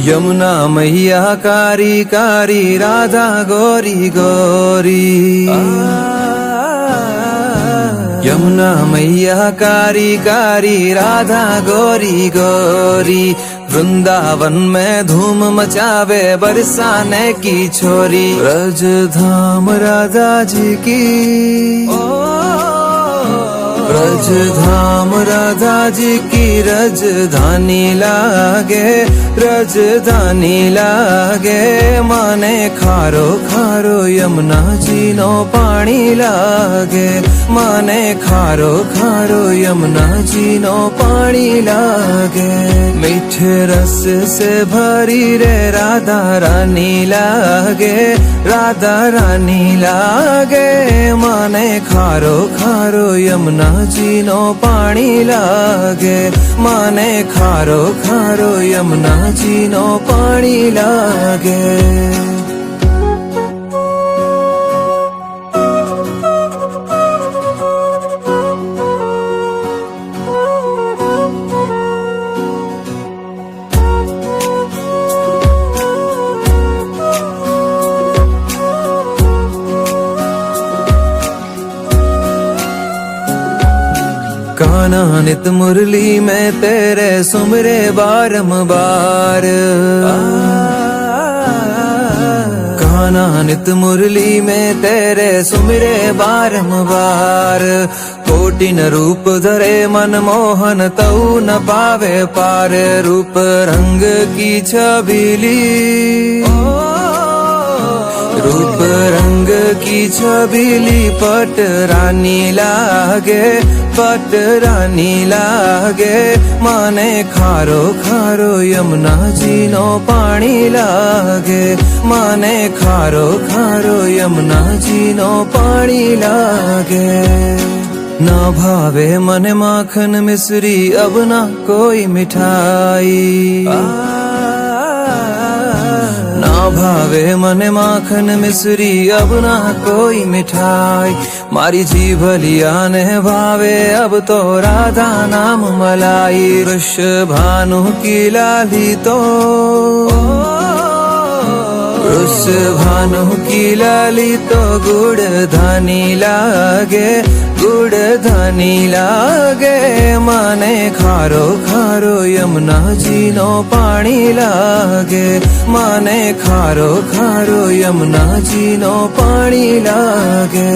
यमुना मैया कारी कारी राधा गोरी गोरी। यमुना मैया कारी कारी राधा गोरी गोरी। वृंदावन में धूम मचावे बरसाने की छोरी। ब्रज धाम राधा जी की, ब्रज धाम राधा जी की रजधानी लागे, रजधानी लागे। माने खारो खारो यमुना जी नो पानी लागे, माने खारो खारो यमुना जी नो पानी लागे। मीठे रस से भरी रे राधा रानी लागे, राधा रानी लागे। माने खारो खारो यमुना जी नो पानी लागे, माने खारो खारो यमुना जी नो पानी लागे। कान्हा नित मुरली में तेरे सुमरे बारंबार। कान्हा नित मुरली में तेरे सुमरे बारंबार। कोटिन रूप धरे मनमोहन तऊ न पावे पार। रूप रंग की छबीली, रूप रंग की छबीली पट रानी लागे, पट रानी लागे। माने खारो खारो यमुना जी नो पानी लागे, माने खारो खारो यमुना जी नो पानी लागे। ना भावे मन माखन मिश्री अब ना कोई मिठाई। ना भावे मन माखन मिश्री अब ना कोई मिठाई। मारी जीभ लिया ने भावे अब तो राधा नाम मलाई। वृषभानु की लाली तो, वृषभानु की लाली तो गुड़ धानी लागे, गुड़ धानी लागे। माने खारो खारो यमुना जी नो पानी लागे, माने खारो खारो यमुना जी नो पानी लागे।